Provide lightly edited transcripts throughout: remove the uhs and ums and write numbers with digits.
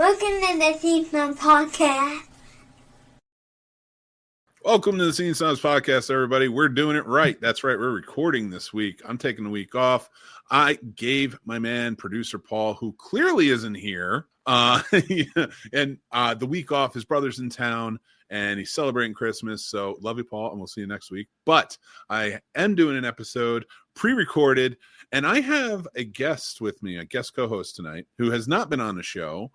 Welcome to the Snobs podcast. Welcome to the Snobs podcast, everybody. We're doing it right. That's right. We're recording this week. I'm taking the week off. I gave my man, producer Paul, who clearly isn't here, and the week off. His brother's in town, and he's celebrating Christmas. So love you, Paul, and we'll see you next week. But I am doing an episode pre-recorded, and I have a guest with me, a guest co-host tonight, who has not been on the show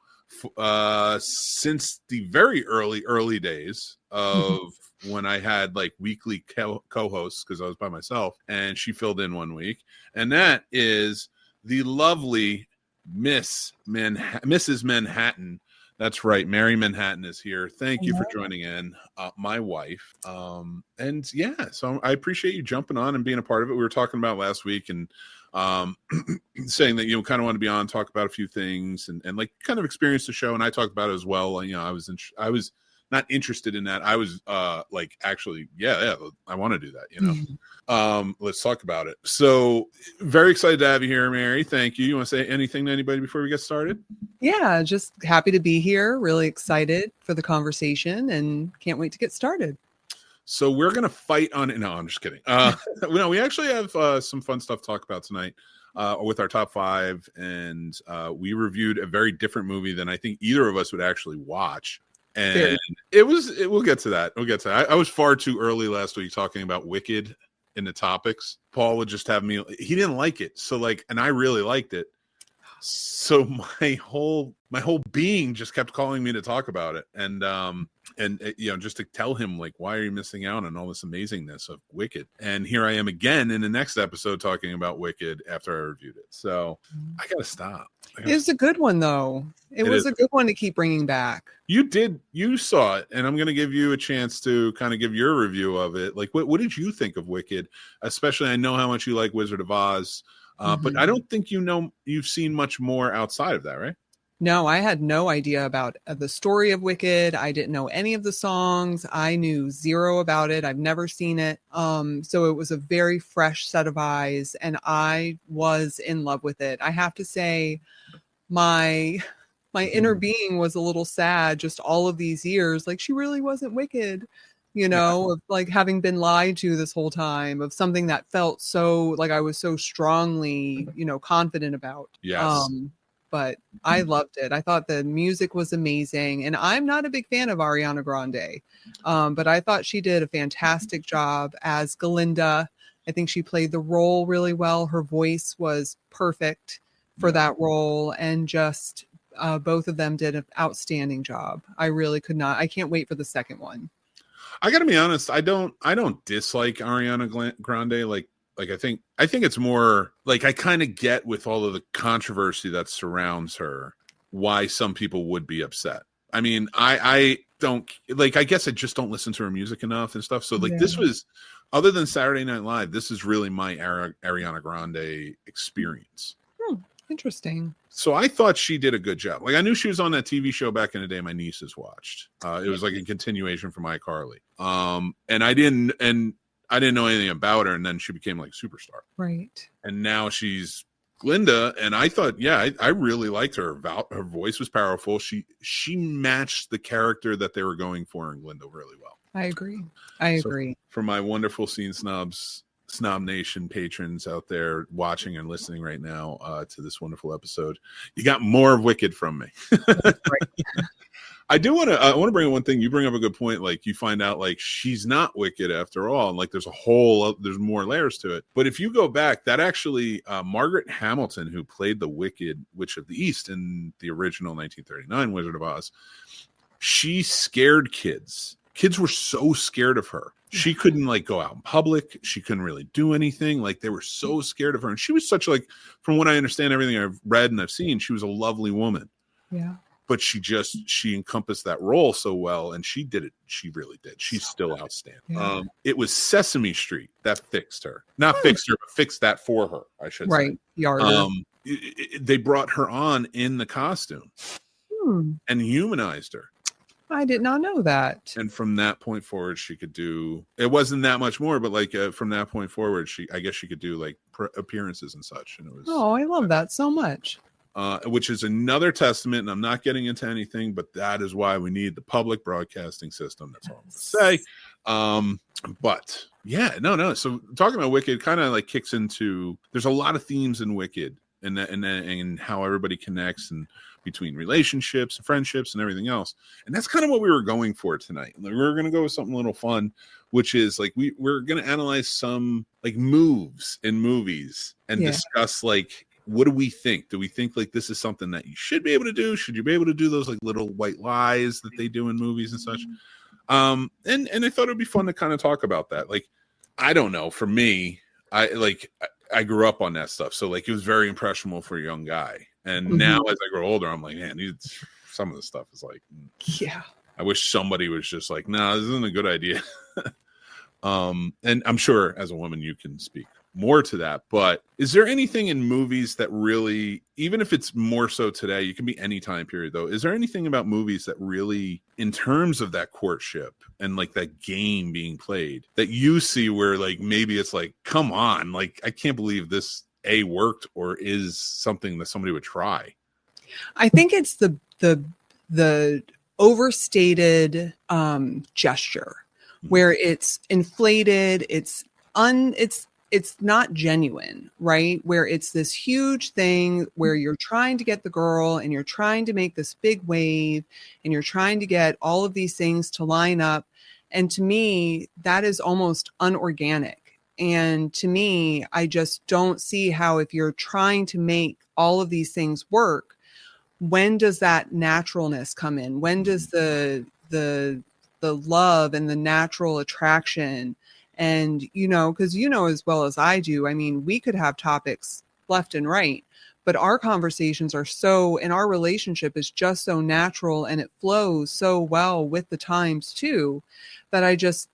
since the very early days of when I had like weekly co-hosts, because I was by myself, and she filled in one week, and that is the lovely Mrs. Manhattan. That's right, Mary Manhattan is here. Thank you for joining in, my wife. And yeah, so I appreciate you jumping on and being a part of it. We were talking about last week and saying that you kind of want to be on, talk about a few things, and like kind of experience the show. And I talked about it as well. You know, I was not interested in that. I was like, actually, yeah, I want to do that, you know. Let's talk about it. So very excited to have you here, Mary. Thank you. You want to say anything to anybody before we get started? Yeah, just happy to be here. Really excited for the conversation and can't wait to get started. So we're going to fight on it. No, I'm just kidding. No, we actually have some fun stuff to talk about tonight with our top five. And we reviewed a very different movie than I think either of us would actually watch. And we'll get to that. I was far too early last week talking about Wicked in the topics. Paul would just have me, he didn't like it. So like, and I really liked it. So my whole being just kept calling me to talk about it. And you know, just to tell him like, why are you missing out on all this amazingness of Wicked? And here I am again in the next episode talking about Wicked after I reviewed it. So I gotta stop. It was a good one though. It was a good one to keep bringing back. You saw it, and I'm going to give you a chance to kind of give your review of it. Like, what did you think of Wicked? Especially, I know how much you like Wizard of Oz, but I don't think you've seen much more outside of that, right? No, I had no idea about the story of Wicked. I didn't know any of the songs. I knew zero about it. I've never seen it. So it was a very fresh set of eyes, and I was in love with it. I have to say, my inner being was a little sad just all of these years. Like, she really wasn't Wicked, you know, of like having been lied to this whole time, of something that felt so like I was so strongly, you know, confident about. Yes. But I loved it. I thought the music was amazing. And I'm not a big fan of Ariana Grande. But I thought she did a fantastic job as Glinda. I think she played the role really well. Her voice was perfect for that role. And just both of them did an outstanding job. I really could not. I can't wait for the second one. I got to be honest. I don't dislike Ariana Grande. Like I think it's more like I kind of get with all of the controversy that surrounds her why some people would be upset. I mean, I don't like, I guess I just don't listen to her music enough and stuff. So like this was, other than Saturday Night Live, this is really my Ariana Grande experience. Interesting. So I thought she did a good job. Like, I knew she was on that TV show back in the day my nieces watched. It was like a continuation from iCarly. And I didn't know anything about her, and then she became like superstar. Right. And now she's Glinda, and I thought, I really liked her. Her voice was powerful. She matched the character that they were going for in Glinda really well. I agree. For my wonderful Snob Nation patrons out there watching and listening right now to this wonderful episode, you got more of Wicked from me. Right. I want to bring up one thing. You bring up a good point. Like, you find out like she's not Wicked after all, and like there's more layers to it. But if you go back, that actually Margaret Hamilton, who played the Wicked Witch of the East in the original 1939 Wizard of Oz, she scared kids. Kids were so scared of her. She couldn't like go out in public. She couldn't really do anything. Like, they were so scared of her. And she was such like, from what I understand, everything I've read and I've seen, she was a lovely woman. Yeah. But she encompassed that role so well, and she did it. She really did. She's still outstanding. Yeah. It was Sesame Street that fixed her. Not fixed her, but fixed that for her, I should say. Right. They brought her on in the costume and humanized her. I did not know that. And from that point forward, she could do, it wasn't that much more, but like from that point forward, I guess she could do like appearances and such. And it was, I love that so much. which is another testament. And I'm not getting into anything, but that is why we need the public broadcasting system. That's all I'm going to say. But yeah, no. So talking about Wicked kind of like kicks into, there's a lot of themes in Wicked and how everybody connects and between relationships and friendships and everything else. And that's kind of what we were going for tonight. Like, we're going to go with something a little fun, which is like, we're going to analyze some like moves in movies and discuss like, what do we think? Do we think like this is something that you should be able to do? Should you be able to do those like little white lies that they do in movies and such? And I thought it'd be fun to kind of talk about that. Like, I don't know, for me, I grew up on that stuff. So like, it was very impressionable for a young guy. And now as I grow older, I'm like, man, some of the stuff is like, I wish somebody was just like, nah, this isn't a good idea. And I'm sure as a woman, you can speak more to that. But is there anything in movies that really, even if it's more so today, you can be any time period though, is there anything about movies that really, in terms of that courtship and like that game being played, that you see where like maybe it's like, come on, like I can't believe this worked or is something that somebody would try? I think it's the overstated gesture where it's inflated, it's not genuine, right? Where it's this huge thing where you're trying to get the girl and you're trying to make this big wave and you're trying to get all of these things to line up. And to me, that is almost unorganic. And to me, I just don't see how, if you're trying to make all of these things work, when does that naturalness come in? When does the love and the natural attraction? And, because as well as I do, I mean, we could have topics left and right, but our conversations are and our relationship is just so natural and it flows so well with the times too, that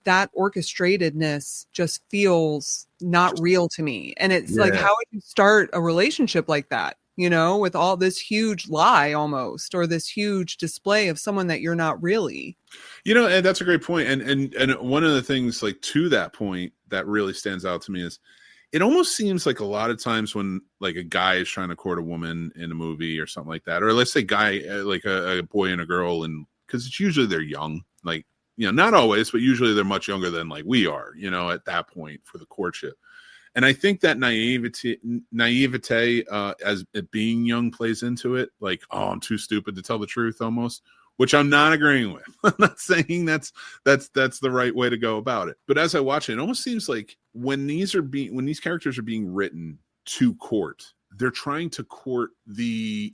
that orchestratedness just feels not real to me. And it's like, how would you start a relationship like that? With all this huge lie almost, or this huge display of someone that you're not really. And that's a great point. And one of the things like to that point that really stands out to me is it almost seems like a lot of times when like a guy is trying to court a woman in a movie or something like that, or let's say guy, like a boy and a girl, and because it's usually they're young, like, not always, but usually they're much younger than like we are, at that point for the courtship. And I think that naivete as it being young plays into it. Like, oh, I'm too stupid to tell the truth almost, which I'm not agreeing with. I'm not saying that's the right way to go about it. But as I watch it, it almost seems like when these characters are being written to court, they're trying to court the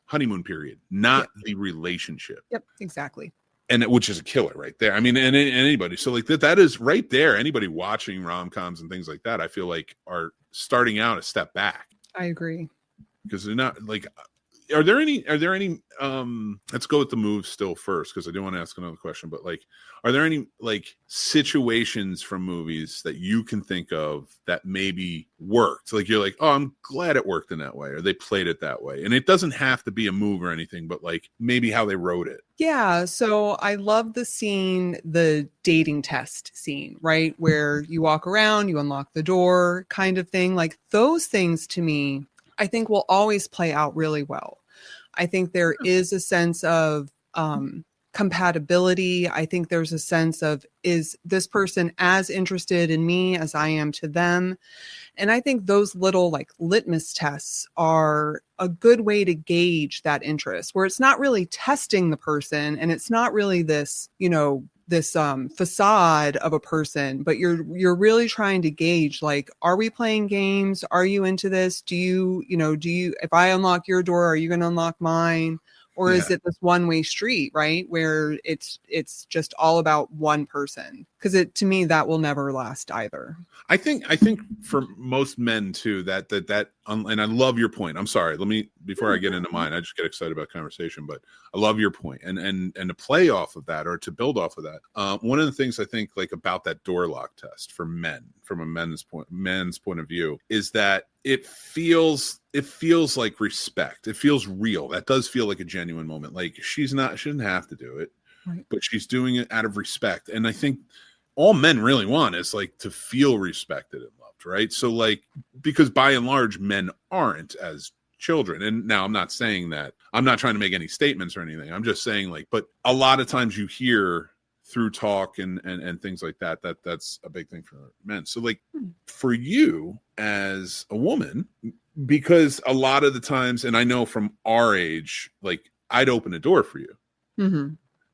honeymoon period, not the relationship. Yep, exactly. And which is a killer right there. I mean, and anybody. So like that is right there. Anybody watching rom-coms and things like that, I feel like are starting out a step back. I agree. Because they're not like, are there any let's go with the moves still first, because I do want to ask another question, but like, are there any like situations from movies that you can think of that maybe worked? Like you're like, oh, I'm glad it worked in that way, or they played it that way. And it doesn't have to be a move or anything, but like maybe how they wrote it. Yeah. So I love the dating test scene, right? Where you walk around, you unlock the door kind of thing. Like those things to me, I think will always play out really well. I think there is a sense of compatibility. I think there's a sense of, is this person as interested in me as I am to them? And I think those little like litmus tests are a good way to gauge that interest, where it's not really testing the person and it's not really this, this facade of a person, but you're really trying to gauge, like, are we playing games? Are you into this? Do you, if I unlock your door, are you going to unlock mine? Or is it this one-way street, right? Where it's just all about one person? Because to me, that will never last either. I think for most men too, that and I love your point. I'm sorry. Before I get into mine, I just get excited about conversation, but I love your point. And to play off of that, or to build off of that, one of the things I think like about that door lock test for men, from a men's point of view, is that it feels like respect. It feels real. That does feel like a genuine moment. Like she didn't have to do it, right, but she's doing it out of respect. And I think all men really want is like to feel respected and loved, respect, right? So like, because by and large, men aren't as children. And now I'm not saying that, I'm not trying to make any statements or anything. I'm just saying like, but a lot of times you hear through talk and things like that, that's a big thing for men. So like for you as a woman, because a lot of the times, and I know from our age, like I'd open a door for you. Mm-hmm.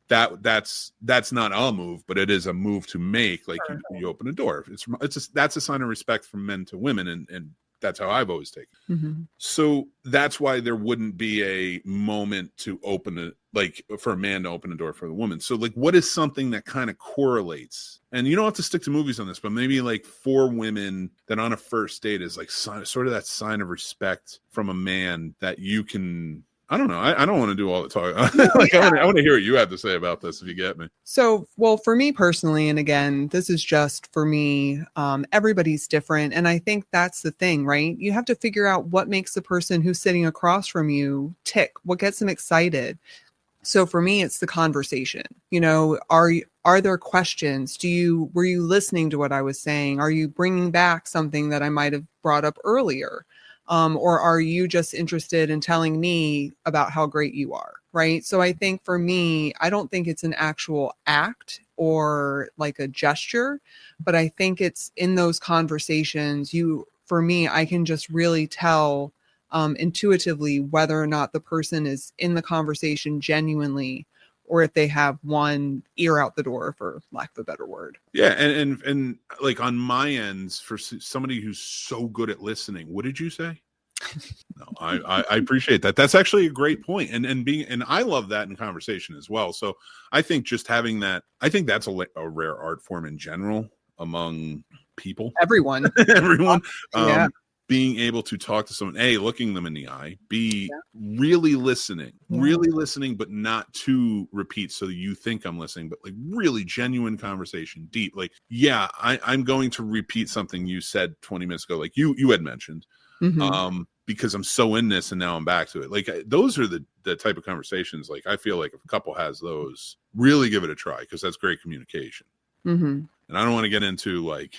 That's not a move, but it is a move to make. Like you open a door. That's a sign of respect from men to women, and that's how I've always taken it. Mm-hmm. So that's why there wouldn't be a moment to open it, like for a man to open a door for the woman. So like, what is something that kind of correlates? And you don't have to stick to movies on this, but maybe like for women that on a first date is like sort of that sign of respect from a man that you can. I don't know. I don't want to do all the talk. Like, yeah. I want to hear what you have to say about this, if you get me. So, well, for me personally, and again, this is just for me, everybody's different. And I think that's the thing, right? You have to figure out what makes the person who's sitting across from you tick, what gets them excited. So for me, it's the conversation. You know, are there questions? Were you listening to what I was saying? Are you bringing back something that I might have brought up earlier? Or are you just interested in telling me about how great you are, right? So I think for me, I don't think it's an actual act or like a gesture, but I think it's in those conversations, for me, I can just really tell intuitively whether or not the person is in the conversation genuinely, or if they have one ear out the door, for lack of a better word. Yeah. And like on my ends, for somebody who's so good at listening, what did you say? No, I appreciate that. That's actually a great point. And I love that in conversation as well. So I think just having that, I think that's a rare art form in general among people. Everyone. Yeah. Being able to talk to someone, A, looking them in the eye, B, really listening, but not to repeat so you think I'm listening, but like really genuine conversation, deep. Like, yeah, I'm going to repeat something you said 20 minutes ago, like you had mentioned, because I'm so in this and now I'm back to it. Like those are the type of conversations, like I feel like if a couple has those, really give it a try, because that's great communication. Mm-hmm. And I don't want to get into like,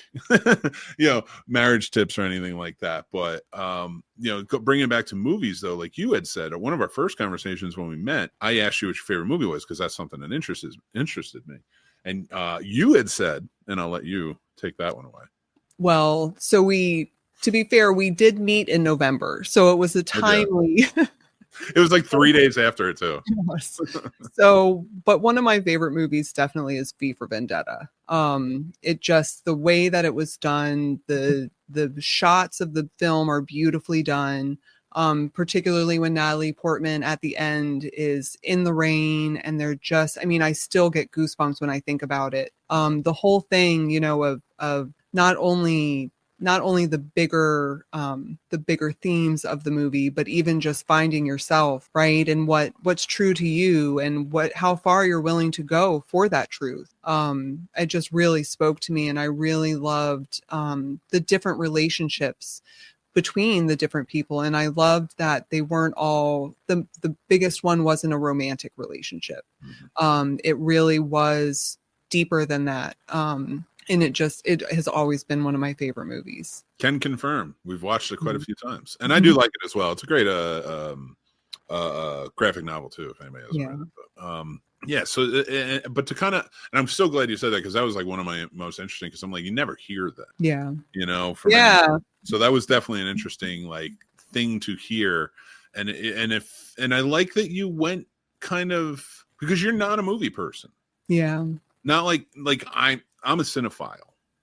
marriage tips or anything like that. But, bringing it back to movies, though, like you had said, one of our first conversations when we met, I asked you what your favorite movie was because that's something that interested me. And you had said, and I'll let you take that one away. Well, so to be fair, we did meet in November. So it was a timely... It was like 3 days after it too. So, but one of my favorite movies definitely is V for Vendetta. It just, the way that it was done, the shots of the film are beautifully done. Particularly when Natalie Portman at the end is in the rain and they're just, I mean, I still get goosebumps when I think about it. The whole thing, of not only the bigger themes of the movie, but even just finding yourself, right? And what's true to you and how far you're willing to go for that truth. It just really spoke to me, and I really loved the different relationships between the different people. And I loved that they weren't all, the biggest one wasn't a romantic relationship. It really was deeper than that. And it has always been one of my favorite movies. Can confirm. We've watched it quite a few times. And I do like it as well. It's a great graphic novel too, if anybody hasn't read it. So but to kind of, and I'm so glad you said that, because that was like one of my most interesting, because I'm like, you never hear that. Yeah. So that was definitely an interesting like thing to hear. And I like that you went kind of, because you're not a movie person. Yeah. Not like I'm a cinephile,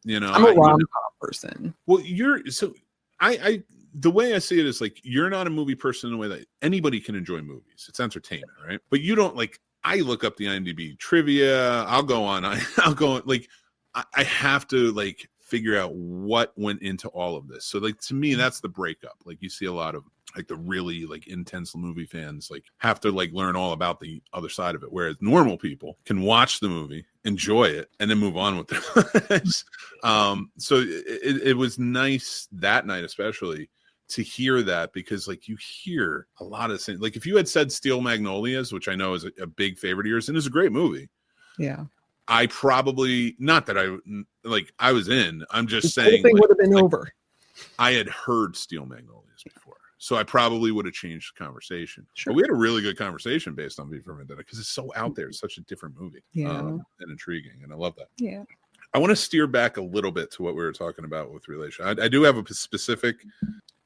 I'm a rom-com person. Well, the way I see it is like, you're not a movie person in the way that anybody can enjoy movies. It's entertainment, right? But you don't like, I look up the IMDb trivia. I'll go on, like, I have to like figure out what went into all of this. So like, to me, that's the breakup. Like you see a lot of like the really like intense movie fans like have to like learn all about the other side of it, whereas normal people can watch the movie, enjoy it, and then move on with their lives. So it was nice that night especially to hear that, because like you hear a lot of things. Like if you had said Steel Magnolias, which I know is a big favorite of yours and is a great movie, I probably, not that I was in, I'm just the saying. The thing would have been over. I had heard Steel Magnolias before, so I probably would have changed the conversation. Sure. But we had a really good conversation based on V for Vendetta because it's so out there. It's such a different movie, and intriguing, and I love that. Yeah. I want to steer back a little bit to what we were talking about with relation. I do have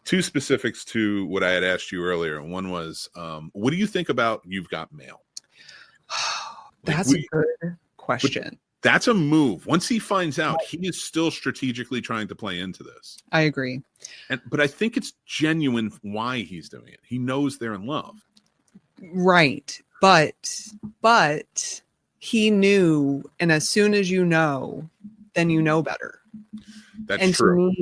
two specifics to what I had asked you earlier. And one was, what do you think about You've Got Mail? That's a good question. That's a move. Once he finds out, he is still strategically trying to play into this. I agree. But I think it's genuine why he's doing it. He knows they're in love. Right. But he knew, and as soon as you know, then you know better. That's true.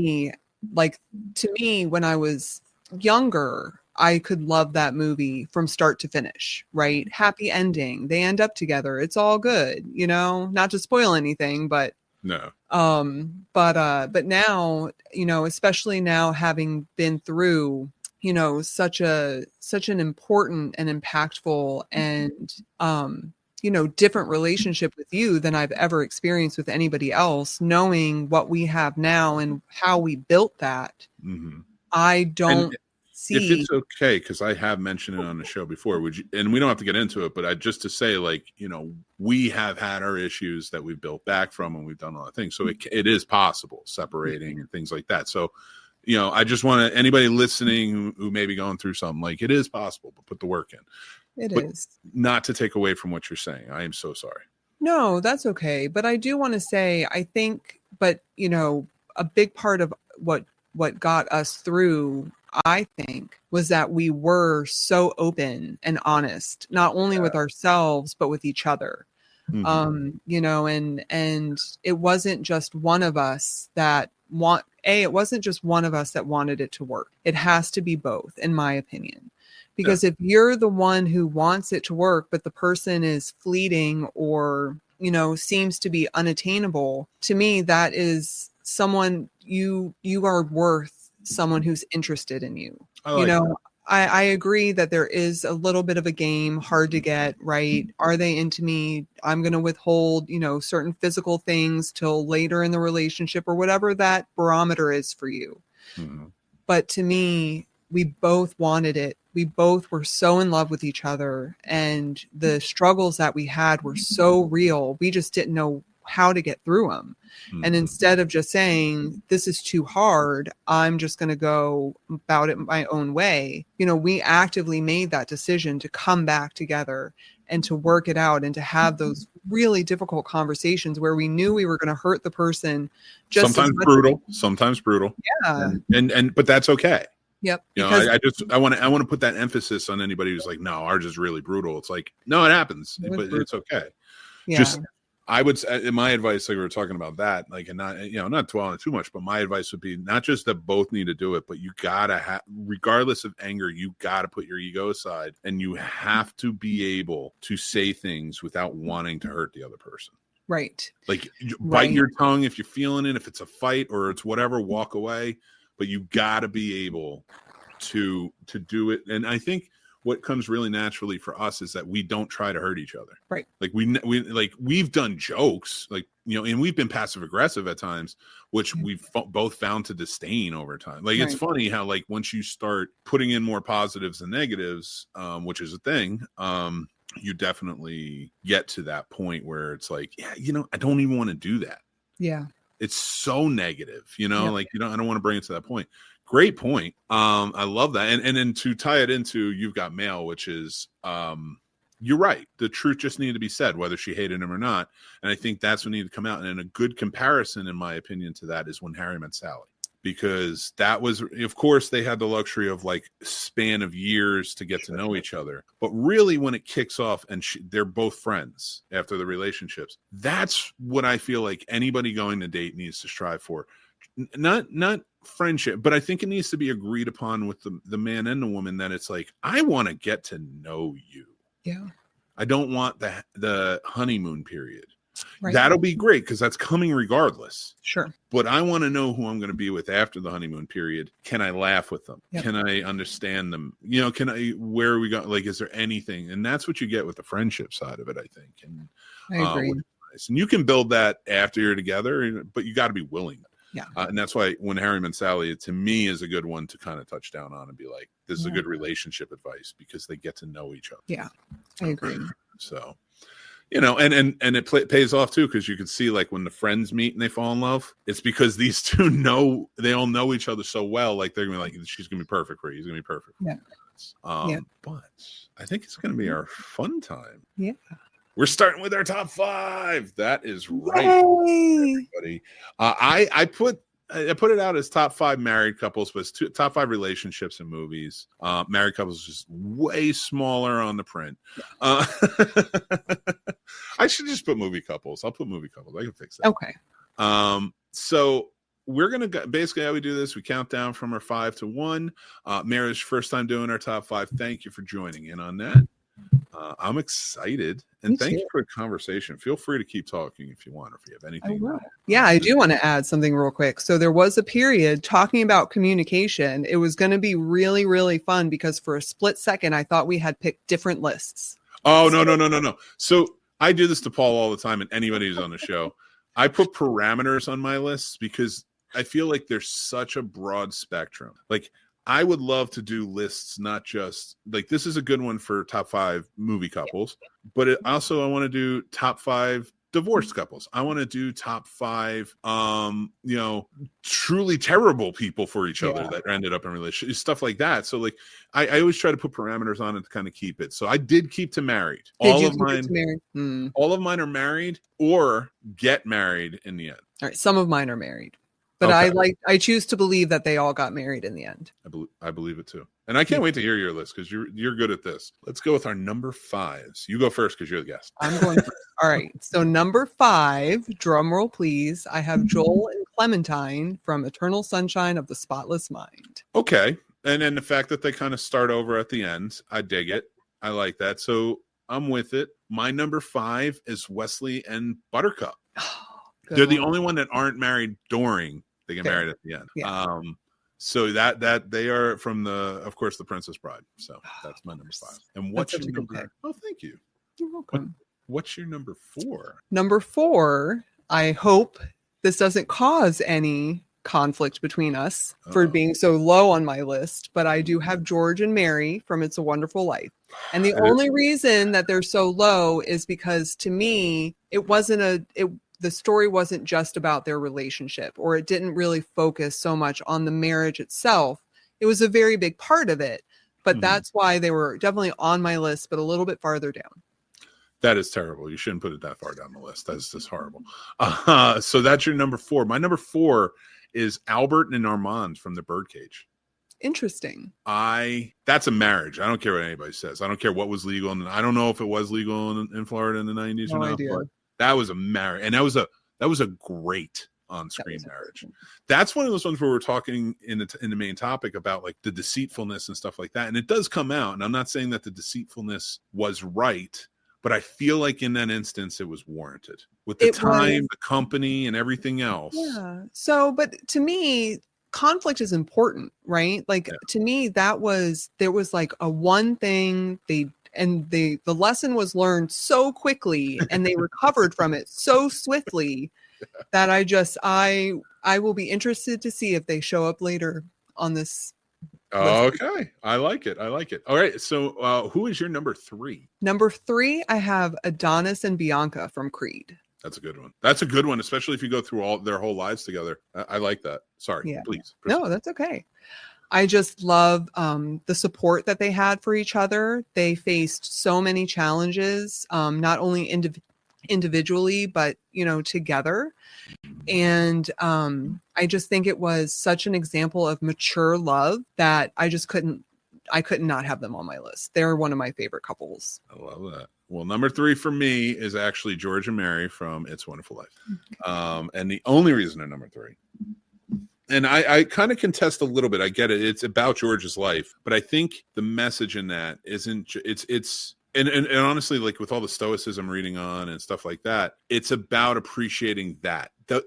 To me, when I was younger, I could love that movie from start to finish, right? Happy ending. They end up together. It's all good, not to spoil anything, but no. But now, especially now having been through, such an important and impactful and different relationship with you than I've ever experienced with anybody else, knowing what we have now and how we built that. Mm-hmm. I don't see. If it's okay, because I have mentioned it on the show before, and we don't have to get into it, but just to say, we have had our issues that we've built back from, and we've done a lot of things. So it is possible separating and things like that. So, I just want anybody listening who may be going through something, it is possible, but put the work in. It is. Not to take away from what you're saying. I am so sorry. No, that's okay. But I do want to say, I think, a big part of what got us through, I think, was that we were so open and honest, not only with ourselves, but with each other. Mm-hmm. And it wasn't just one of us that it wasn't just one of us that wanted it to work. It has to be both, in my opinion. Because if you're the one who wants it to work, but the person is fleeting or, seems to be unattainable, to me, that is someone you are worth someone who's interested in you. I agree that there is a little bit of a game, hard to get, right? Are they into me? I'm going to withhold, certain physical things till later in the relationship or whatever that barometer is for you. Mm-hmm. But to me, we both wanted it. We both were so in love with each other, and the struggles that we had were so real. We just didn't know how to get through them. Mm-hmm. And instead of just saying, this is too hard, I'm just going to go about it my own way. We actively made that decision to come back together and to work it out and to have those really difficult conversations where we knew we were going to hurt the person. Sometimes brutal. Yeah. But that's okay. Yep. I want to put that emphasis on anybody who's like, no, ours is really brutal. It's like, no, it happens, but it's okay. Yeah. I would say, my advice, we were talking about that, and not dwelling too much, but my advice would be not just that both need to do it, but you gotta regardless of anger, you gotta put your ego aside, and you have to be able to say things without wanting to hurt the other person. Right. Bite your tongue if you're feeling it. If it's a fight or it's whatever, walk away. But you got to be able to do it. And I think what comes really naturally for us is that we don't try to hurt each other. Right. We've done jokes, and we've been passive aggressive at times, which we've both found to disdain over time. It's funny how once you start putting in more positives than negatives, which is a thing, you definitely get to that point where it's I don't even want to do that. Yeah. It's so negative, I don't want to bring it to that point. Great point. I love that. And then to tie it into You've Got Mail, which is, you're right. The truth just needed to be said, whether she hated him or not. And I think that's what needed to come out. And a good comparison, in my opinion, to that is When Harry Met Sally. Because that was, of course, they had the luxury of span of years to get to know each other. But really, when it kicks off and they're both friends after the relationships, that's what I feel like anybody going to date needs to strive for. Not friendship, but I think it needs to be agreed upon with the man and the woman that it's I want to get to know you. Yeah. I don't want the honeymoon period. Right. That'll be great because that's coming regardless. Sure. But I want to know who I'm going to be with after the honeymoon period. Can I laugh with them? Yep. Can I understand them? Where are we going? Is there anything? And that's what you get with the friendship side of it, I think. And I agree. nice. And you can build that after you're together, but you got to be willing. Yeah. And that's why when Harry Met Sally, to me, is a good one to kind of touch down on and be like, this is a good relationship advice because they get to know each other. Yeah, I agree. So, and it pays off too, because you can see like when the friends meet and they fall in love, it's because these two they all know each other so well. Like they're gonna be like, she's gonna be perfect for you. He's gonna be perfect. Yeah. But I think it's gonna be our fun time. Yeah. We're starting with our top 5. That is right, everybody. I put it out as top 5 married couples, but it's top 5 relationships in movies. Married couples is just way smaller on the print. I should just put movie couples. I'll put movie couples. I can fix that. Okay. So we're gonna basically how we do this. We count down from our 5 to 1. Mara's first time doing our top 5. Thank you for joining in on that. I'm excited, and thank you for the conversation. Feel free to keep talking if you want, or if you have anything. I do want to add something real quick. So there was a period talking about communication. It was going to be really, really fun because for a split second, I thought we had picked different lists. Oh, no. So I do this to Paul all the time, and anybody who's on the show. I put parameters on my lists because I feel like there's such a broad spectrum. Like, I would love to do lists, not just like this is a good one for top 5 movie couples, but I want to do top 5 divorced couples. I want to do top 5, truly terrible people for each other that ended up in relationships, stuff like that. So like, I always try to put parameters on it to kind of keep it. So I did keep to married. All of mine are married or get married in the end. All right. Some of mine are married. But I choose to believe that they all got married in the end. I believe it too. And I can't wait to hear your list because you're good at this. Let's go with our number 5s. You go first because you're the guest. I'm going first. All right. So number 5, drum roll please. I have Joel and Clementine from Eternal Sunshine of the Spotless Mind. Okay. And then the fact that they kind of start over at the end, I dig it. I like that. So I'm with it. My number 5 is Wesley and Buttercup. They're the only one that aren't married during. They get married at the end. Yeah. So that they are from of course, the Princess Bride. So that's my number 5. And what's your number? Oh, thank you. You're welcome. What's your number 4? Number 4, I hope this doesn't cause any conflict between us for being so low on my list, but I do have George and Mary from It's a Wonderful Life. And the only reason that they're so low is because to me, the story wasn't just about their relationship, or it didn't really focus so much on the marriage itself. It was a very big part of it, but that's why they were definitely on my list, but a little bit farther down. That is terrible. You shouldn't put it that far down the list. That's just horrible. So that's your number 4. My number 4 is Albert and Armand from The Birdcage. Interesting. That's a marriage. I don't care what anybody says. I don't care what was legal. And I don't know if it was legal in Florida in the 90s or not. Idea. But that was a marriage, and that was a great on-screen marriage. That's one of those ones where we're talking in the main topic about like the deceitfulness and stuff like that. And it does come out. And I'm not saying that the deceitfulness was right, but I feel like in that instance it was warranted with the time, the company, and everything else. Yeah. So, but to me, conflict is important, right? Like to me, there was like a one thing the lesson was learned so quickly and they recovered from it so swiftly that I will be interested to see if they show up later on this. Okay. I like it. All right. So who is your number 3? Number 3, I have Adonis and Bianca from Creed. That's a good one. Especially if you go through all their whole lives together. I like that. Sorry, please. No, that's okay. I just love the support that they had for each other. They faced so many challenges, not only individually, but, together. And I just think it was such an example of mature love that I couldn't not have them on my list. They're one of my favorite couples. I love that. Well, number 3 for me is actually George and Mary from It's a Wonderful Life. Okay. And the only reason they're number 3, and I kind of contest a little bit. I get it. It's about George's life, but I think the message in that isn't. And honestly, like with all the stoicism reading on and stuff like that, it's about appreciating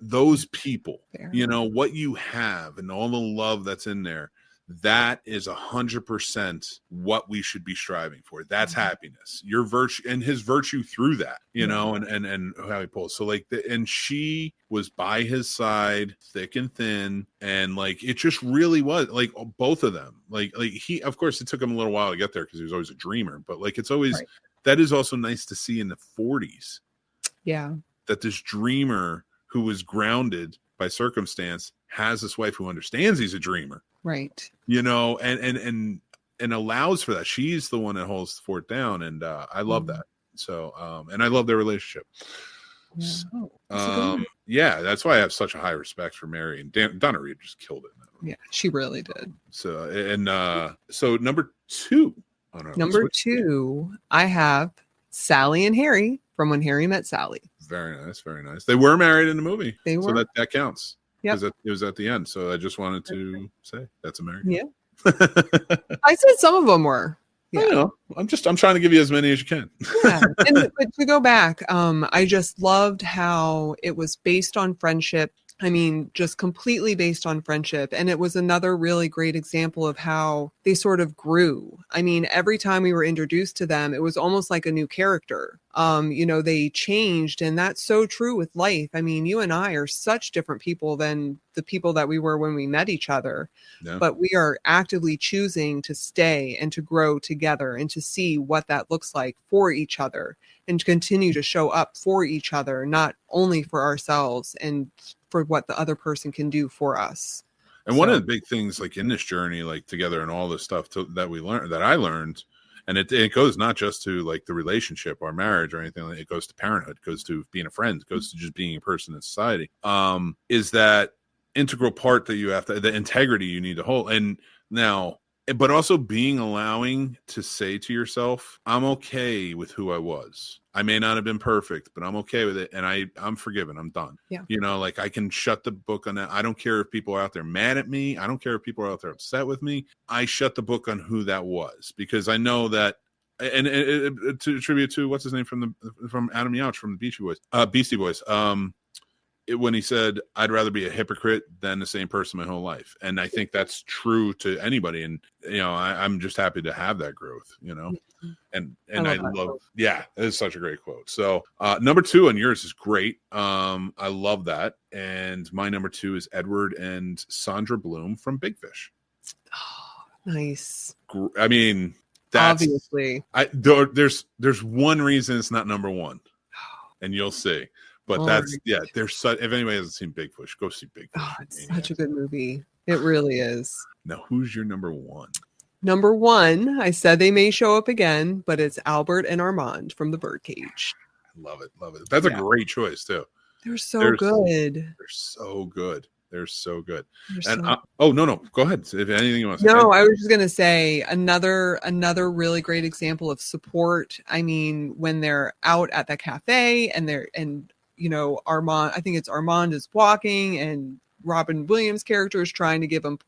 those people. Fair. What you have and all the love that's in there. that is 100% what we should be striving for. That's happiness, your virtue, and his virtue through that, you know, and how he pulls. So like, and she was by his side, thick and thin, and like it just really was like both of them. Like he, of course, it took him a little while to get there because he was always a dreamer, but like it's always that is also nice to see in the 40s. Yeah, that this dreamer who was grounded by circumstance has this wife who understands he's a dreamer. Right. You know, and allows for that. She's the one that holds the fort down. And I love that. So, and I love their relationship. Yeah. So, yeah, that's why I have such a high respect for Mary, and Donna Reed just killed it. Yeah, she really did. So, and so number two. Number two, I have Sally and Harry from When Harry Met Sally. Very nice. Very nice. They were married in the movie. They were. So that counts. Yeah, it was at the end, so I just wanted to say that's American. Yeah, I said some of them were. Yeah. I know. I'm trying to give you as many as you can. Yeah, but to go back, I just loved how it was based on friendship. I mean, just completely based on friendship. And it was another really great example of how they sort of grew. I mean, every time we were introduced to them, it was almost like a new character. You know, they changed, and that's so true with life. I mean, you and I are such different people than the people that we were when we met each other. Yeah. But we are actively choosing to stay and to grow together and to see what that looks like for each other and to continue to show up for each other, not only for ourselves and for what the other person can do for us. And one of the big things like in this journey, like together and all this stuff that we learned, that I learned, and it goes not just to like the relationship or marriage or anything, it goes to parenthood, it goes to being a friend, it goes to just being a person in society, is that integral part that you have to, the integrity you need to hold. And now, but also being allowing to say to yourself, I'm okay with who I was. I may not have been perfect, but I'm okay with it. And I'm forgiven. I'm done. Yeah. You know, like I can shut the book on that. I don't care if people are out there mad at me. I don't care if people are out there upset with me. I shut the book on who that was because I know that, and to attribute to what's his name from Adam Yauch from the Beastie Boys. When he said, I'd rather be a hypocrite than the same person my whole life. And I think that's true to anybody. And, you know, I'm just happy to have that growth, you know, and I love, yeah, it is such a great quote. So number two on yours is great. I love that. And my number two is Edward and Sandra Bloom from Big Fish. Oh, nice. I mean, that's obviously there's one reason it's not number one, and you'll see. But that's, yeah, there's such, if anybody hasn't seen Big Fish, go see Big Fish. Oh, it's such a good movie. It really is. Now, who's your number one? Number one, I said they may show up again, but it's Albert and Armand from The Birdcage. I love it. Love it. That's a great choice, too. They're so good. They're so good. They're so good. They're and no, go ahead. If anything you want to say. No, I was just gonna say another really great example of support. I mean, when they're out at the cafe and you know, Armand, I think it's Armand is walking and Robin Williams' character is trying to give him.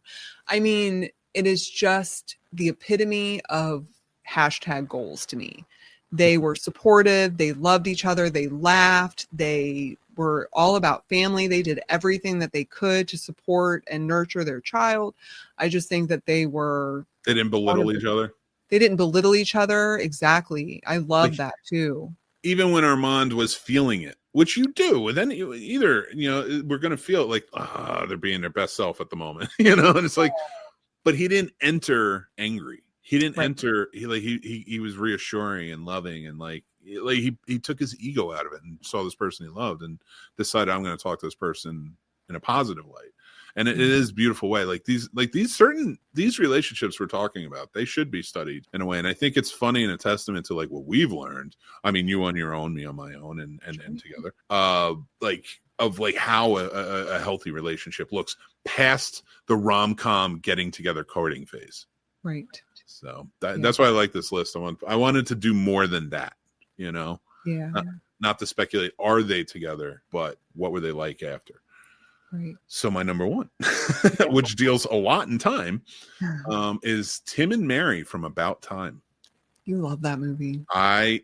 I mean, it is just the epitome of hashtag goals to me. They were supportive. They loved each other. They laughed. They were all about family. They did everything that they could to support and nurture their child. I just think that they didn't belittle each other. They didn't belittle each other. Exactly. I love that too. Even when Armand was feeling it, which you do, and then either, you know, we're going to feel like, they're being their best self at the moment, you know, and it's like, but he didn't enter angry. He didn't enter. He was reassuring and loving, and like he took his ego out of it and saw this person he loved and decided, I'm going to talk to this person in a positive light. And it is a beautiful way. These relationships we're talking about, they should be studied in a way. And I think it's funny and a testament to like what we've learned. I mean, you on your own, me on my own, and together. Of how a healthy relationship looks past the rom-com getting together courting phase. Right. So that's why I like this list. I wanted to do more than that, you know. Yeah. Not to speculate, are they together, but what were they like after? Right. So my number one, which deals a lot in time, is Tim and Mary from About Time. You love that movie.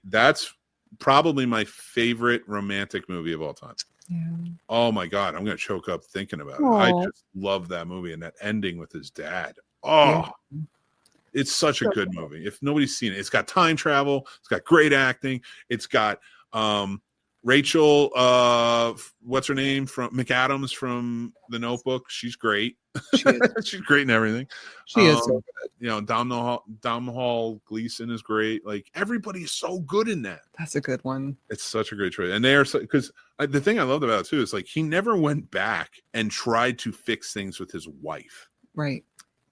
That's probably my favorite romantic movie of all time. Yeah. Oh my God, I'm going to choke up thinking about it. I just love that movie and that ending with his dad. Oh, it's such a good movie. If nobody's seen it, it's got time travel. It's got great acting. It's got Rachel, what's her name from McAdams from The Notebook? She's great. She's great in everything. She is so good. You know, Domhnall Gleeson is great. Like everybody is so good in that. That's a good one. It's such a great choice, and they are because the thing I loved about it too is like he never went back and tried to fix things with his wife. Right.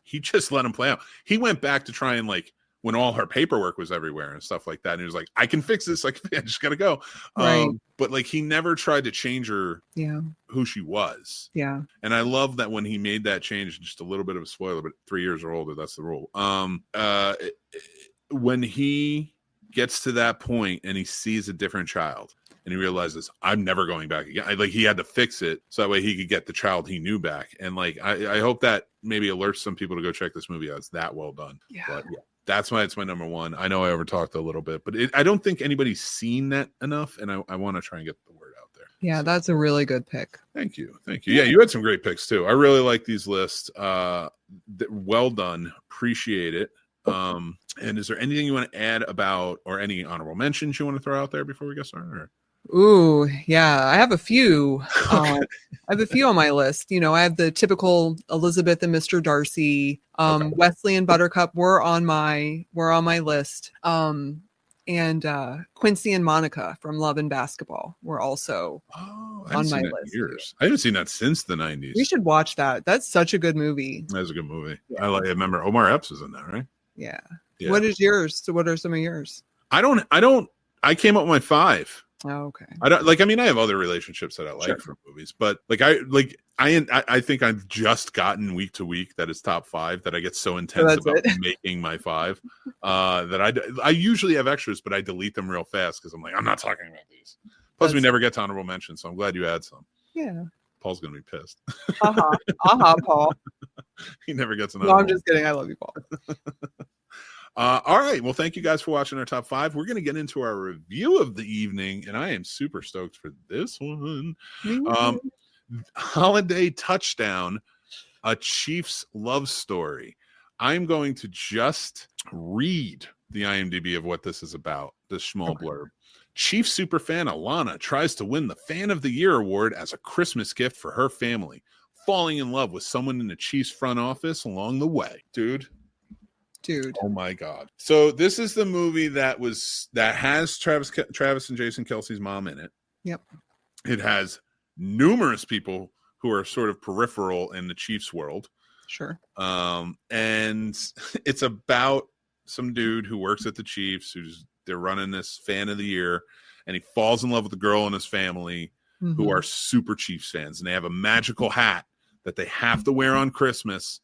He just let him play out. He went back to try and like when all her paperwork was everywhere and stuff like that. And he was like, I can fix this. Like, I just got to go. Right. But like, he never tried to change her, who she was. Yeah. And I love that when he made that change, just a little bit of a spoiler, but 3 years or older, that's the rule. When he gets to that point and he sees a different child and he realizes I'm never going back again. Like he had to fix it so that way he could get the child he knew back. And like, I hope that maybe alerts some people to go check this movie out. It's that well done. Yeah. But yeah. That's why it's my number one. I know I overtalked a little bit, but I don't think anybody's seen that enough, and I want to try and get the word out there. Yeah, that's a really good pick. Thank you. Yeah, you had some great picks too. I really like these lists. Well done. Appreciate it. And is there anything you want to add about, or any honorable mentions you want to throw out there before we get started? Or? Ooh, yeah, I have a few. I have a few on my list. You know, I have the typical Elizabeth and Mr. Darcy. Wesley and Buttercup were on my list. And Quincy and Monica from Love and Basketball were also on my list. Years. I haven't seen that since the 90s. You should watch that. That's such a good movie. That's a good movie. Yeah. I remember Omar Epps was in that, right? Yeah. What is yours? So what are some of yours? I came up with my 5. Oh, okay. I have other relationships that I like from movies, but I think I've just gotten week to week that is top 5 that I get so intense about making my 5 that I usually have extras, but I delete them real fast because I'm like, I'm not talking about these. Plus, we never get to honorable mention, so I'm glad you had some. Yeah. Paul's gonna be pissed. Paul. He never gets an. No, I'm just kidding. I love you, Paul. All right. Well, thank you guys for watching our top 5. We're going to get into our review of the evening, and I am super stoked for this one. Holiday Touchdown, a Chiefs love story. I'm going to just read the IMDb of what this is about, this small blurb. Chiefs superfan Alana tries to win the Fan of the Year award as a Christmas gift for her family, falling in love with someone in the Chiefs front office along the way. Dude. Oh my God. So this is the movie that has Travis and Jason Kelce's mom in it. Yep. It has numerous people who are sort of peripheral in the Chiefs world. Sure. And it's about some dude who works at the Chiefs they're running this Fan of the Year, and he falls in love with a girl in his family who are super Chiefs fans, and they have a magical hat that they have to wear on Christmas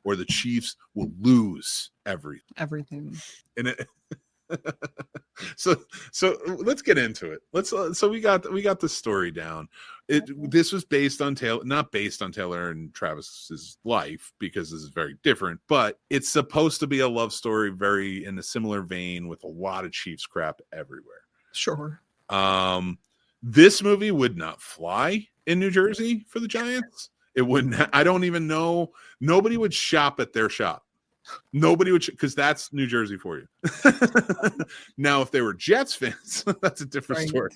or the Chiefs will lose everything. And it, so let's get into it. So we got the story down. This was not based on Taylor and Travis's life, because this is very different, but it's supposed to be a love story very in a similar vein with a lot of Chiefs crap everywhere. Sure. This movie would not fly in New Jersey for the Giants. It wouldn't. I don't even know. Nobody would shop at their shop. Nobody would, because that's New Jersey for you. Now, if they were Jets fans, that's a different story.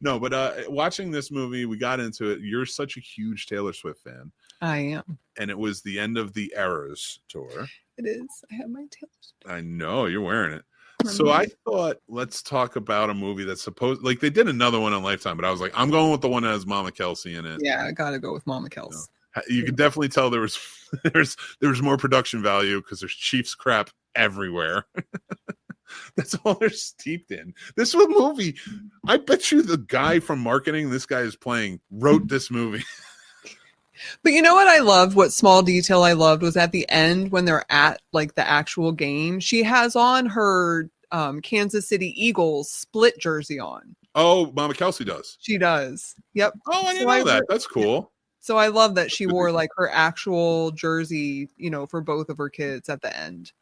No, but watching this movie, we got into it. You're such a huge Taylor Swift fan. I am. And it was the end of the Eras tour. It is. I have my Taylor Swift. I know, you're wearing it. So I thought, let's talk about a movie that's supposed, like they did another one on Lifetime, but I was like, I'm going with the one that has Mama Kelsey in it. Yeah, I gotta go with Mama Kelsey. You can definitely tell there was more production value because there's Chiefs crap everywhere. That's all they're steeped in. This was a movie. I bet you the guy from marketing this guy is playing wrote this movie. But you know what I loved? What small detail I loved was at the end when they're at like the actual game, she has on her Kansas City Eagles split jersey on. Oh, Mama Kelsey does. She does. Yep. Oh, I didn't know that. That's cool. So I love that she wore like her actual jersey, for both of her kids at the end.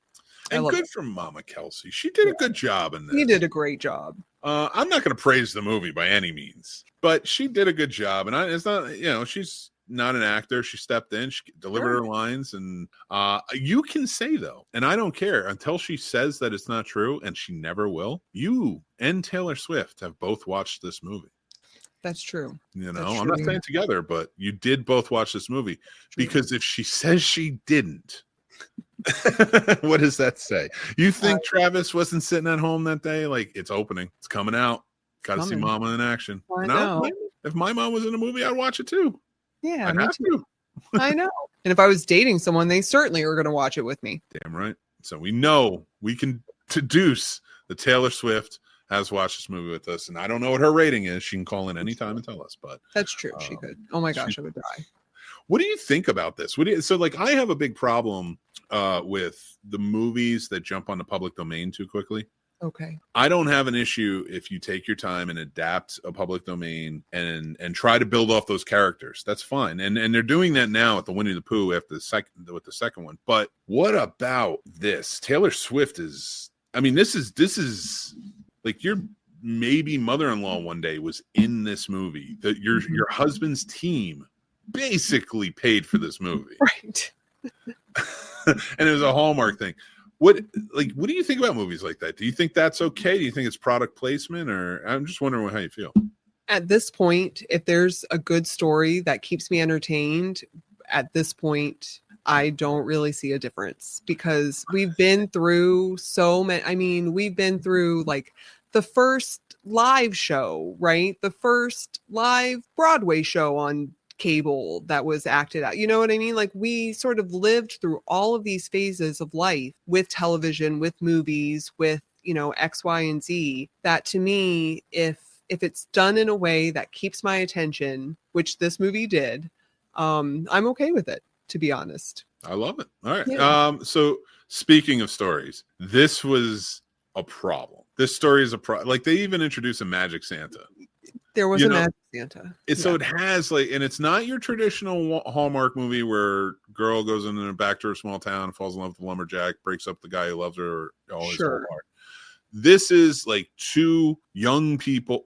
And good for Mama Kelsey. She did a good job in this. She did a great job. I'm not going to praise the movie by any means, but she did a good job. And it's not, not an actor. She stepped in, she delivered her lines, and you can say though, and I don't care until she says that it's not true, and she never will. You and Taylor Swift have both watched this movie. That's true. You know, I'm not saying together, but you did both watch this movie. Because if she says she didn't, what does that say? You think Travis wasn't sitting at home that day? Like, it's opening, it's coming out. Got to see Mama in action. No, if my mom was in a movie, I'd watch it too. Yeah, me too. I know. And if I was dating someone, they certainly are going to watch it with me. Damn right. So we know we can deduce that Taylor Swift has watched this movie with us, and I don't know what her rating is. She can call in anytime and tell us, but that's true. She could. Oh my gosh, I would die. What do you think about this? So like, I have a big problem with the movies that jump on the public domain too quickly. Okay. I don't have an issue if you take your time and adapt a public domain and try to build off those characters. That's fine. And they're doing that now with the Winnie the Pooh after the second one. But what about this? Taylor Swift is, I mean, this is like your maybe mother-in-law one day was in this movie. That your husband's team basically paid for this movie. Right. And it was a Hallmark thing. What do you think about movies like that? Do you think that's okay? Do you think it's product placement, or I'm just wondering how you feel? At this point, if there's a good story that keeps me entertained, at this point, I don't really see a difference, because we've been through so many. I mean, we've been through like the first live show, right? The first live Broadway show on cable that was acted out. You know what I mean? Like, we sort of lived through all of these phases of life with television, with movies, with, X, Y, and Z, that to me, if it's done in a way that keeps my attention, which this movie did, I'm okay with it, to be honest. I love it. All right. Yeah. So speaking of stories, this was a problem. This story is a problem. Like, they even introduced a Magic Santa. There was a Magic Santa. So it has and it's not your traditional Hallmark movie where girl goes in and back to her small town, falls in love with a lumberjack, breaks up the guy who loves her all his whole heart. This is like two young people.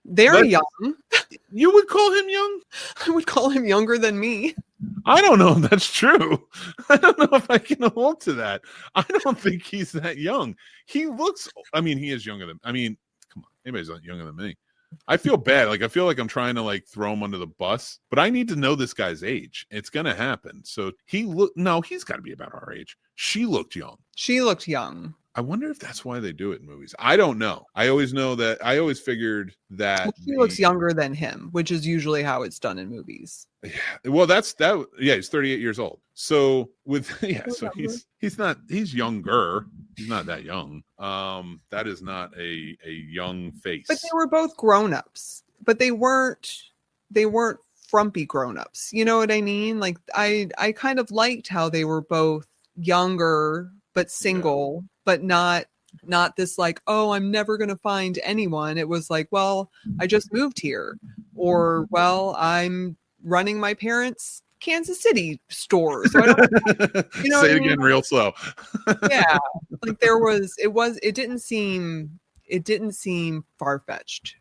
They're young. You would call him young? I would call him younger than me. I don't know if that's true. I don't know if I can hold to that. I don't think he's that young. He looks, he is younger than, come on, anybody's not younger than me. I feel bad. Like, I feel like I'm trying to throw him under the bus, but I need to know this guy's age. It's going to happen. So he's got to be about our age. She looked young. She looked young. I wonder if that's why they do it in movies. I don't know. I always figured that she looks younger than him, which is usually how it's done in movies. Yeah. Well, he's 38 years old. So he's younger. He's not that young. That is not a young face. But they were both grown-ups. But they weren't frumpy grown-ups. You know what I mean? Like, I kind of liked how they were both younger but single, but not this like, oh, I'm never going to find anyone. It was like, well, I just moved here, or, well, I'm running my parents' Kansas City store. So I don't, say it again real slow. Yeah. Like, it didn't seem far-fetched.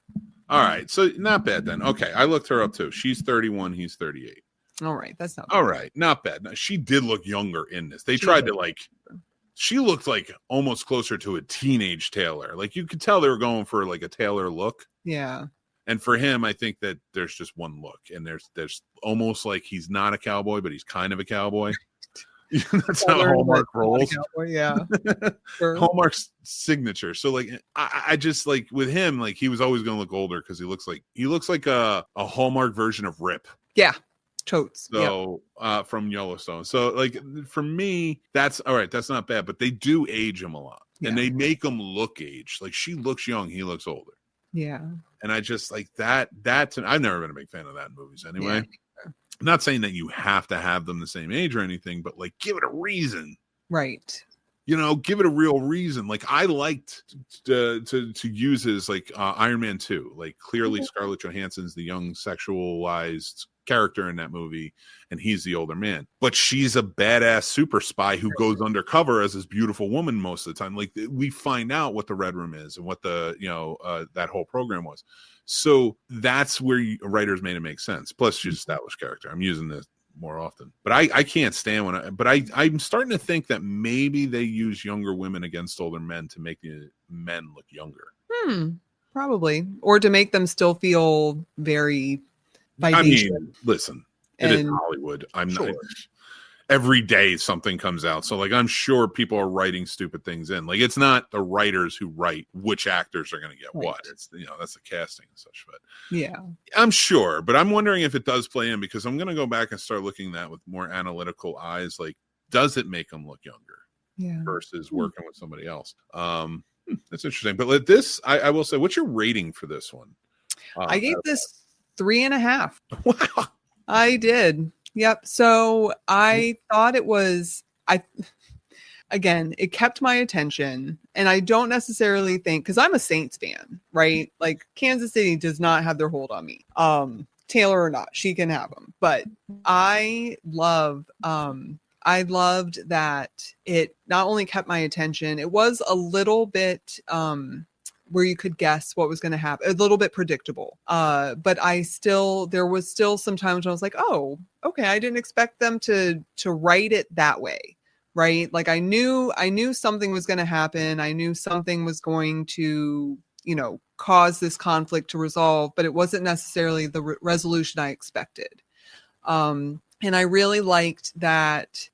All right. So not bad then. Okay. I looked her up too. She's 31. He's 38. All right. That's not bad. All right. Not bad. Now, she did look younger in this. They tried to she looked like almost closer to a teenage Taylor. Like, you could tell they were going for like a Taylor look. Yeah. And for him, I think that there's just one look, and there's almost like he's not a cowboy, but he's kind of a cowboy. That's how Hallmark rolls. Cowboy, yeah. Sure. Hallmark's signature. So like, I just like with him, like, he was always going to look older because he looks like a Hallmark version of Rip. Yeah. Totes. So from Yellowstone. So like, for me, that's all right. That's not bad, but they do age him a lot, and they make him look aged. Like, she looks young, he looks older. Yeah. And I just like that. I've never been a big fan of that in movies anyway. Yeah. I'm not saying that you have to have them the same age or anything, but like, give it a reason. Right. Give it a real reason. Like, I liked to use his Iron Man 2. Like, clearly Scarlett Johansson's the young sexualized character in that movie, and he's the older man. But she's a badass super spy who goes undercover as this beautiful woman most of the time. Like, we find out what the Red Room is and what the that whole program was. So that's where writers made it make sense. Plus, she's an established character. I'm using this more often, but I can't stand I'm starting to think that maybe they use younger women against older men to make the men look younger. Probably, or to make them still feel very vivacious. I mean, listen, it is Hollywood. I'm not every day something comes out, so like I'm sure people are writing stupid things in. Like, it's not the writers who write which actors are going to get what. It's that's the casting and such. But yeah, I'm sure. But I'm wondering if it does play in, because I'm going to go back and start looking at that with more analytical eyes. Like, does it make them look younger versus working with somebody else? That's interesting. But let this, I will say, what's your rating for this one? I gave this 3.5. Wow. I did. Yep. So I thought it was, again, it kept my attention, and I don't necessarily think, because I'm a Saints fan, right? Like, Kansas City does not have their hold on me. Taylor or not, she can have them. But I loved that it not only kept my attention, it was a little bit where you could guess what was going to happen, a little bit predictable. But there was still some times when I was like, oh, okay, I didn't expect them to write it that way, right? Like, I knew something was going to happen. I knew something was going to, cause this conflict to resolve, but it wasn't necessarily the resolution I expected. And I really liked that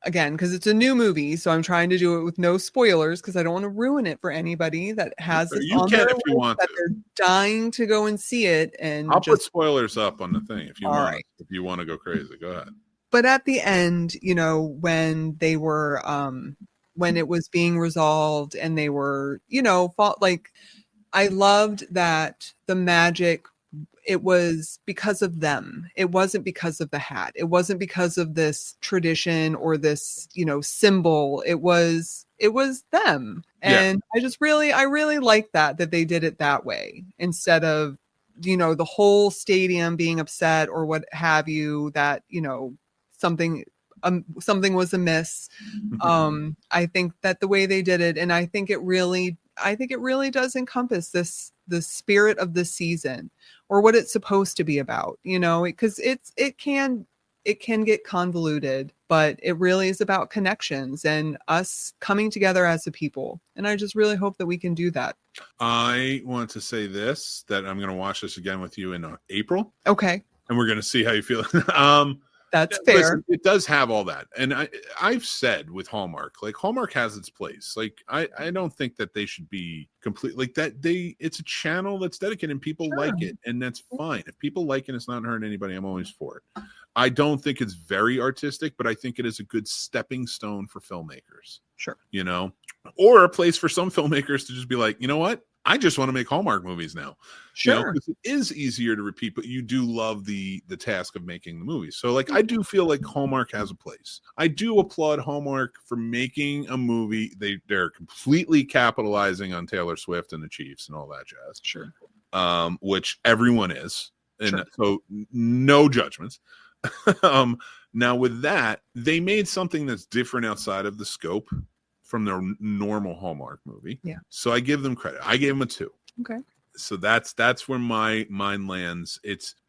again, because it's a new movie, so I'm trying to do it with no spoilers, because I don't want to ruin it for anybody that has this on their list, that they're dying to go and see it. And I'll put spoilers up on the thing if you want. Right. If you want to go crazy, go ahead. But at the end, when they were, when it was being resolved, and they were, I loved that the magic, it was because of them. It wasn't because of the hat. It wasn't because of this tradition or this, symbol. It was them. And I really like that they did it that way, instead of, the whole stadium being upset or what have you, that, something was amiss. I think that the way they did it, and I think it really does encompass the spirit of the season, or what it's supposed to be about, because it can get convoluted, but it really is about connections and us coming together as a people. And I just really hope that we can do that. I want to say this, that I'm going to watch this again with you in April. Okay. And we're going to see how you feel. That's fair. Listen, it does have all that. And I've said with Hallmark, like, Hallmark has its place. Like, I don't think that they should be complete like that. It's a channel that's dedicated and people like it, and that's fine. If people like it, it's not hurting anybody. I'm always for it. I don't think it's very artistic, but I think it is a good stepping stone for filmmakers. Sure. Or a place for some filmmakers to just be like, you know what? I just want to make Hallmark movies now. Sure. Because it is easier to repeat, but you do love the task of making the movies. So, like, I do feel like Hallmark has a place. I do applaud Hallmark for making a movie. They're completely capitalizing on Taylor Swift and the Chiefs and all that jazz. Sure. Which everyone is. And so no judgments. Now with that, they made something that's different outside of the scope from their normal Hallmark movie. Yeah. So I give them credit. I gave them a 2. Okay. So that's where my mind lands.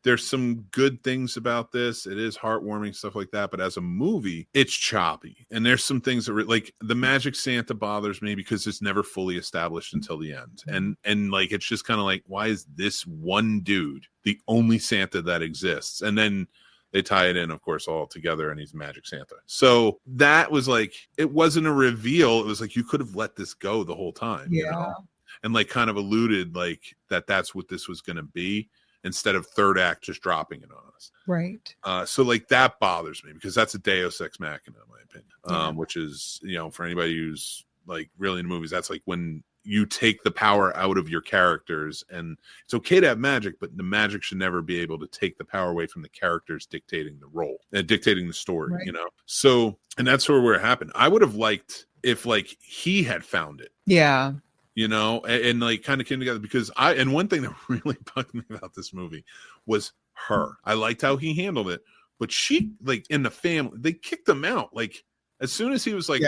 There's some good things about this. It is heartwarming, stuff like that. But as a movie, it's choppy. And there's some things that like the Magic Santa bothers me because it's never fully established until the end. And like, it's just kind of like, why is this one dude the only Santa that exists? And then they tie it in, of course, all together, and he's Magic Santa. So that was like, it wasn't a reveal. It was like, you could have let this go the whole time. Yeah. And like kind of alluded like that's what this was going to be, instead of third act just dropping it on us. Right. So like that bothers me, because that's a Deus Ex Machina, in my opinion, which is, for anybody who's like really into movies, that's like when you take the power out of your characters. And it's okay to have magic, but the magic should never be able to take the power away from the characters dictating the role and dictating the story, right. So, and that's where it happened. I would have liked if like he had found it. Yeah. And like kind of came together, because and one thing that really bugged me about this movie was her. I liked how he handled it, but she, like, in the family, they kicked him out. Like, as soon as he was like,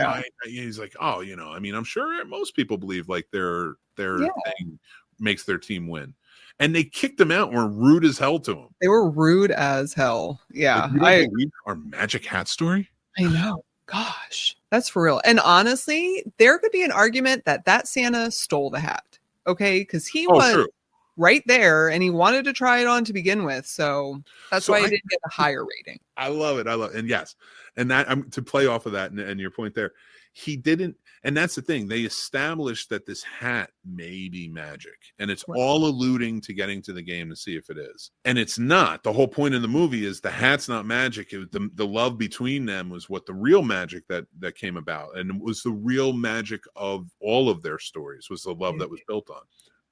he's like, oh, you know, I mean, I'm sure most people believe like their thing makes their team win. And they kicked him out and were rude as hell to him. They were rude as hell. Yeah. Like, I believe our magic hat story. I know. Gosh, that's for real. And honestly, there could be an argument that Santa stole the hat. Okay. Because he was right there and he wanted to try it on to begin with. So that's why he didn't get a higher rating. I love it. And yes. And that to play off of that and your point there, he didn't. And that's the thing. They established that this hat may be magic, and it's all alluding to getting to the game to see if it is. And it's not. The whole point of the movie is the hat's not magic. The love between them was what the real magic that came about. And it was the real magic of all of their stories was the love that was built on.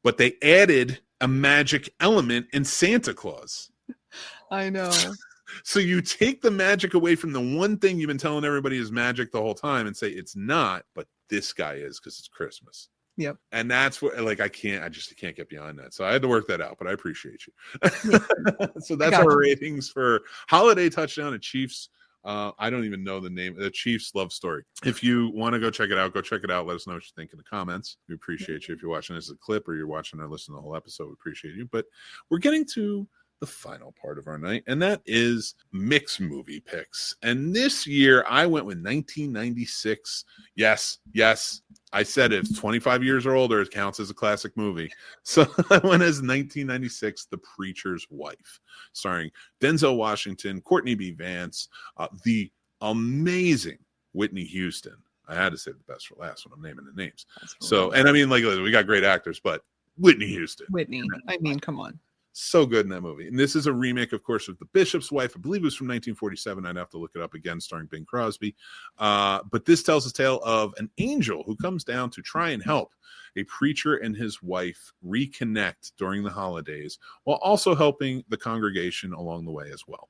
But they added a magic element in Santa Claus. I know. So you take the magic away from the one thing you've been telling everybody is magic the whole time and say it's not, but this guy is because it's Christmas. Yep. And that's what, like, I just can't get behind that. So I had to work that out, but I appreciate you. So that's our ratings for Holiday Touchdown at Chiefs. I don't even know the name. The Chiefs Love Story. If you want to go check it out, go check it out. Let us know what you think in the comments. We appreciate you. If you're watching this as a clip or you're watching or listening to the whole episode, we appreciate you. But we're getting to the final part of our night, and that is Mick's movie picks. And this year I went with 1996. Yes, I said it's 25 years or older, it counts as a classic movie. So I went as 1996, The Preacher's Wife, starring Denzel Washington, Courtney B. Vance, the amazing Whitney Houston. I had to say the best for last when I'm naming the names. So, and I mean, like, we got great actors, but Whitney Houston. I mean, come on. So good in that movie. And this is a remake, of course, of The Bishop's Wife. I believe it was from 1947. I'd have to look it up again, starring Bing Crosby. But this tells a tale of an angel who comes down to try and help a preacher and his wife reconnect during the holidays while also helping the congregation along the way as well.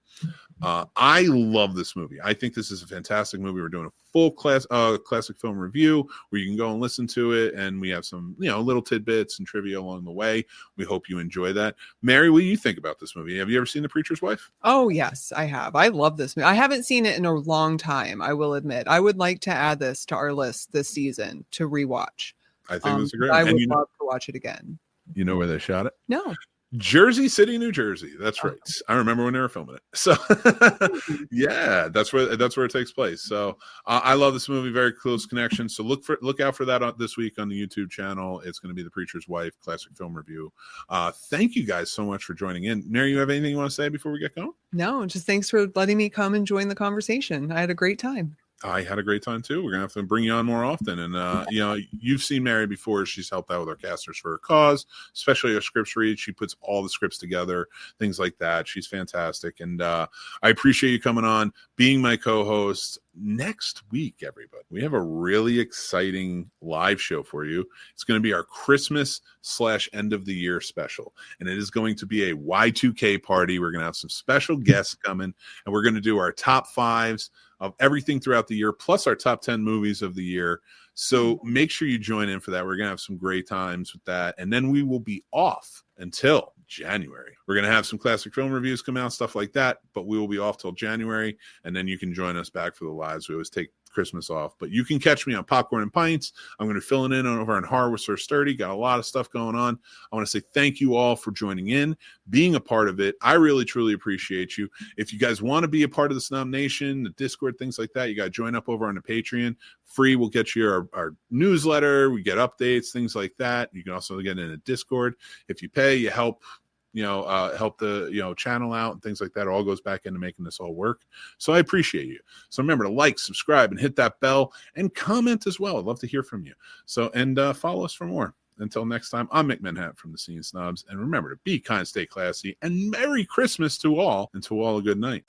I love this movie. I think this is a fantastic movie. We're doing a full classic film review where you can go and listen to it, and we have some little tidbits and trivia along the way. We hope you enjoy that. Mary, what do you think about this movie? Have you ever seen The Preacher's Wife? Oh yes, I have. I love this movie. I haven't seen it in a long time, I will admit. I would like to add this to our list this season to rewatch. I think this is great. I would love to watch it again. You know where they shot it? No. Jersey City, New Jersey. That's right. I remember when they were filming it. So yeah, that's where it takes place. So I love this movie. Very close connection. So look out for that this week on the YouTube channel. It's going to be The Preacher's Wife classic film review. Thank you guys so much for joining in. Mary, you have anything you want to say before we get going? No, just thanks for letting me come and join the conversation. I had a great time. I had a great time too. We're gonna have to bring you on more often. And you've seen Mary before. She's helped out with our Casters for a Cause, especially our scripts read. She puts all the scripts together, things like that. She's fantastic. And I appreciate you coming on, being my co-host. Next week, everybody, we have a really exciting live show for you. It's going to be our Christmas/end of the year special. And it is going to be a Y2K party. We're going to have some special guests coming, and we're going to do our top fives of everything throughout the year, plus our top 10 movies of the year. So make sure you join in for that. We're going to have some great times with that. And then we will be off until January. We're going to have some classic film reviews come out, stuff like that, but we will be off till January. And then you can join us back for the lives. We always take Christmas off, but you can catch me on Popcorn and Pints. I'm going to fill it in over on Horror with Sir Sturdy. Got a lot of stuff going on. I want to say thank you all for joining in, being a part of it. I really, truly appreciate you. If you guys want to be a part of the Snob Nation, the Discord, things like that, you got to join up over on the Patreon. Free, we'll get you our newsletter. We get updates, things like that. You can also get in a Discord. If you pay, you help help the channel out and things like that. It all goes back into making this all work. So I appreciate you. So remember to like, subscribe, and hit that bell and comment as well. I'd love to hear from you. So and follow us for more. Until next time, I'm Mick Manhattan from the Scene Snobs, and remember to be kind, stay classy, and Merry Christmas to all, and to all a good night.